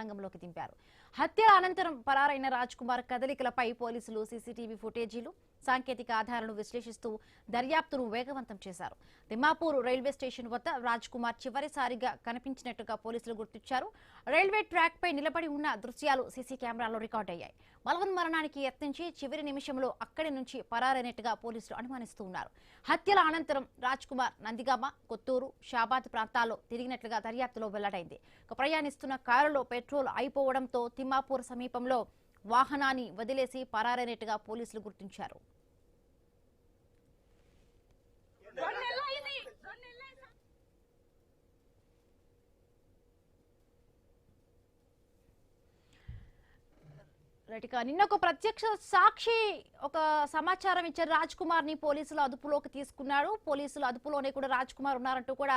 రంగంలోకి దింపారు. హత్యల అనంతరం పరారైన రాజ్ కుమార్ కదలికలపై పోలీసులు సీసీటీవీ ఫుటేజీలు, సాంకేతిక ఆధారాలను విశ్లేషిస్తూ దర్యాప్తును వేగవంతం చేశారు. తిమ్మాపూర్ రైల్వే స్టేషన్ వద్ద రాజ్ కుమార్ చివరిసారిగా కనిపించినట్టుగా పోలీసులు గుర్తించారు. రైల్వే ట్రాక్ పై నిలబడి ఉన్న దృశ్యాలు సీసీ కెమెరాలో రికార్డయ్యాయి. బలవన్మరణానికి యత్నించి చివరి నిమిషంలో అక్కడి నుంచి పరారైనట్టుగా పోలీసులు అనుమానిస్తూ ఉన్నారు. హత్యల అనంతరం రాజ్ కుమార్ నందిగామ, కొత్తూరు, షాబాద్ ప్రాంతాల్లో తిరిగినట్లుగా దర్యాప్తులో వెల్లడైంది. ప్రయాణిస్తున్న కారులో పెట్రోల్ అయిపోవడంతో తిమ్మాపూర్ సమీపంలో వాహనాన్ని వదిలేసి పరారైనట్టుగా పోలీసులు గుర్తించారు. నిన్న ఒక ప్రత్యక్ష సాక్షి ఒక సమాచారం ఇచ్చారు. రాజ్ కుమార్ ని పోలీసులు అదుపులోకి తీసుకున్నారు. పోలీసులు అదుపులోనే కూడా రాజ్ కుమార్ ఉన్నారంటూ కూడా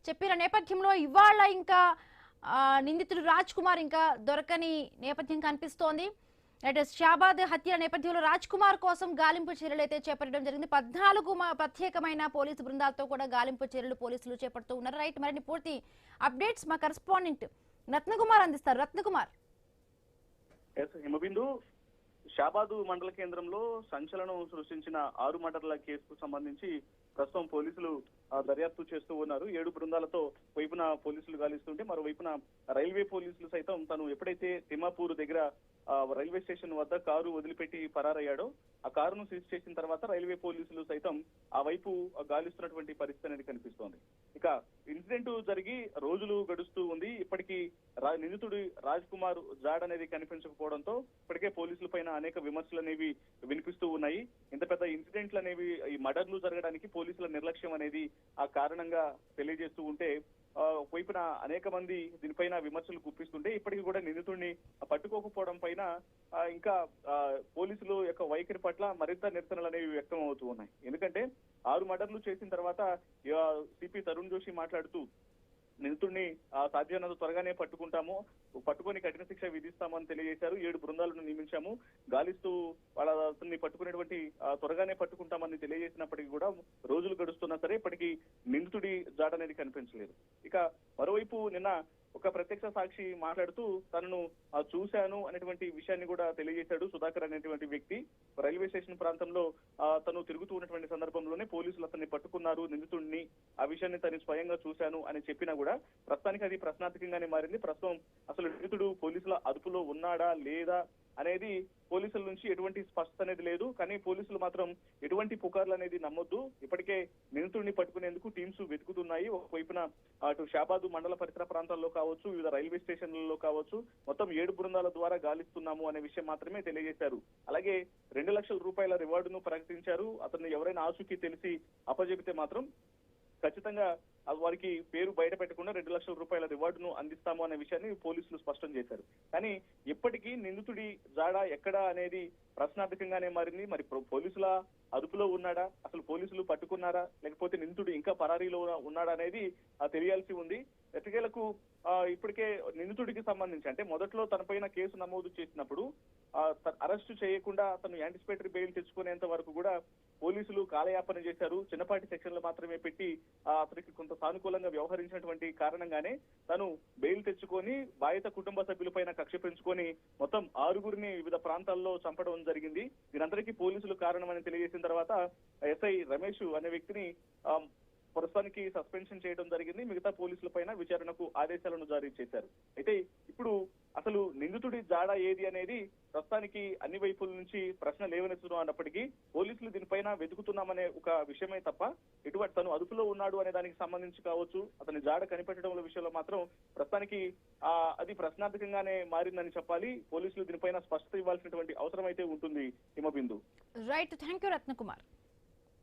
చెప్పిన నేపథ్యంలో ఇవాళ ఇంకా నిందితుడు రాజ్ కుమార్ ఇంకా దొరకని నేపథ్యం కనిపిస్తోంది. షాబాద్ హత్య నేపథ్యంలో రాజ్ కుమార్ కోసం గాలింపు చర్యలు అయితే చేపట్టడం జరిగింది. 14 ప్రత్యేకమైన పోలీసు బృందాలతో కూడా గాలింపు చర్యలు పోలీసులు చేపడుతూ ఉన్నారు. రైట్, మరిన్ని పూర్తి అప్డేట్స్ మా కరెస్పాండెంట్ రత్నకుమార్ అందిస్తారు. రత్నకుమార్. హిమబిందు, షాబాదు మండల కేంద్రంలో సంచలనం సృష్టించిన 6 మర్డర్ల కేసుకు సంబంధించి ప్రస్తుతం పోలీసులు దర్యాప్తు చేస్తూ ఉన్నారు. 7 బృందాలతో వైపున పోలీసులు గాలిస్తుంటే మరోవైపున రైల్వే పోలీసులు సైతం తను ఎప్పుడైతే తిమ్మాపూర్ దగ్గర రైల్వే స్టేషన్ వద్ద కారు వదిలిపెట్టి పరారయ్యాడో ఆ కారును సీజ్ చేసిన తర్వాత రైల్వే పోలీసులు సైతం ఆ వైపు గాలిస్తున్నటువంటి పరిస్థితి అనేది కనిపిస్తోంది. ఇక ఇన్సిడెంట్ జరిగి రోజులు గడుస్తూ ఉంది. ఇప్పటికీ నిందితుడు రాజ్ కుమార్ జాడ్ అనేది కనిపించకపోవడంతో ఇప్పటికే పోలీసుల పైన అనేక విమర్శలు అనేవి వినిపిస్తూ ఉన్నాయి. ఇంత పెద్ద ఇన్సిడెంట్లు అనేవి ఈ మర్డర్లు జరగడానికి పోలీసుల నిర్లక్ష్యం అనేది ఆ కారణంగా తెలియజేస్తూ ఉంటే వైపున అనేక మంది దీనిపైన విమర్శలు గుప్పిస్తుంటే ఇప్పటికీ కూడా నిందితుడిని పట్టుకోకపోవడం పైన ఇంకా పోలీసులు యొక్క వైఖరి పట్ల మరింత నిరసనలు అనేవి వ్యక్తం అవుతూ ఉన్నాయి. ఎందుకంటే 6 మర్డర్లు చేసిన తర్వాత సిపి తరుణ్ జోషి మాట్లాడుతూ నిందితుడిని సాధ్యమైనంత త్వరగానే పట్టుకొని కఠిన శిక్ష విధిస్తామని తెలియజేశారు. 7 బృందాలను నియమించాము, గాలిస్తూ వాళ్ళని పట్టుకునేటువంటి త్వరగానే పట్టుకుంటామని తెలియజేసినప్పటికీ కూడా రోజులు గడుస్తున్నా సరే ఇప్పటికీ నిందితుడి జాడ అనేది కనిపించలేదు. ఇక మరోవైపు నిన్న ఒక ప్రత్యక్ష సాక్షి మాట్లాడుతూ తనను చూశాను అనేటువంటి విషయాన్ని కూడా తెలియజేశాడు. సుధాకర్ అనేటువంటి వ్యక్తి రైల్వే స్టేషన్ ప్రాంతంలో తను తిరుగుతూ ఉన్నటువంటి సందర్భంలోనే పోలీసులు అతన్ని పట్టుకున్నారు, నిందితుడిని ఆ విషయాన్ని తను స్వయంగా చూశాను అని చెప్పినా కూడా ప్రస్తుతానికి అది ప్రశ్నార్థకంగానే మారింది. ప్రస్తుతం అసలు నిందితుడు పోలీసుల అదుపులో ఉన్నాడా లేదా అనేది పోలీసుల నుంచి ఎటువంటి స్పష్టత అనేది లేదు. కానీ పోలీసులు మాత్రం ఎటువంటి పుకార్లు అనేది నమ్మొద్దు, ఇప్పటికే నిందితుడిని పట్టుకునేందుకు టీమ్స్ వెతుకుతున్నాయి. ఒకవైపున అటు షాబాదు మండల పరిసర ప్రాంతాల్లో కావచ్చు, వివిధ రైల్వే స్టేషన్లలో కావచ్చు మొత్తం 7 బృందాల ద్వారా గాలిస్తున్నాము అనే విషయం మాత్రమే తెలియజేశారు. అలాగే 2 లక్షల రూపాయల రివార్డును ప్రకటించారు. అతన్ని ఎవరైనా ఆచూకీ తెలిసి అప్పజెబితే మాత్రం ఖచ్చితంగా వారికి పేరు బయట పెట్టకుండా 2 లక్షల రూపాయల రివార్డును అందిస్తాము అనే విషయాన్ని పోలీసులు స్పష్టం చేశారు. కానీ ఇప్పటికీ నిందితుడి జాడ ఎక్కడా అనేది ప్రశ్నార్థకంగానే మారింది. మరి పోలీసుల అదుపులో ఉన్నాడా, అసలు పోలీసులు పట్టుకున్నారా, లేకపోతే నిందితుడు ఇంకా పరారీలో ఉన్నాడా అనేది తెలియాల్సి ఉంది. ఎట్టకేలకు ఇప్పటికే నిందితుడికి సంబంధించి అంటే మొదట్లో తనపైన కేసు నమోదు చేసినప్పుడు అరెస్టు చేయకుండా అతను యాంటిసిపేటరీ బెయిల్ తెచ్చుకునేంత వరకు కూడా పోలీసులు కాలయాపన చేశారు. చిన్నపాటి సెక్షన్లు మాత్రమే పెట్టి అతనికి కొంత సానుకూలంగా వ్యవహరించినటువంటి కారణంగానే తను బెయిల్ తెచ్చుకొని బాధిత కుటుంబ సభ్యులపైన కక్ష పెంచుకొని మొత్తం 6గురిని వివిధ ప్రాంతాల్లో చంపడం జరిగింది. దీనందరికీ పోలీసులు కారణమని తెలియజేసిన తర్వాత ఎస్ఐ రమేష్ అనే వ్యక్తిని ప్రస్తుతానికి సస్పెన్షన్ చేయడం జరిగింది. మిగతా పోలీసుల పైన విచారణకు ఆదేశాలను జారీ చేశారు. అయితే ఇప్పుడు అసలు నిందితుడి జాడ ఏది అనేది ప్రస్తుతానికి అన్ని వైపుల నుంచి ప్రశ్న లేవనెత్తుతున్నాం అన్నప్పటికీ పోలీసులు దీనిపైన వెతుకుతున్నామనే ఒక విషయమే తప్ప ఎటువంటి తను అదుపులో ఉన్నాడు అనే దానికి సంబంధించి కావచ్చు, అతని జాడ కనిపెట్టడం విషయంలో మాత్రం ప్రస్తుతానికి అది ప్రశ్నార్థకంగానే మారిందని చెప్పాలి. పోలీసులు దీనిపైన స్పష్టత ఇవ్వాల్సినటువంటి అవసరం అయితే ఉంటుంది. Himabindu. Right, thank you Ratnakumar.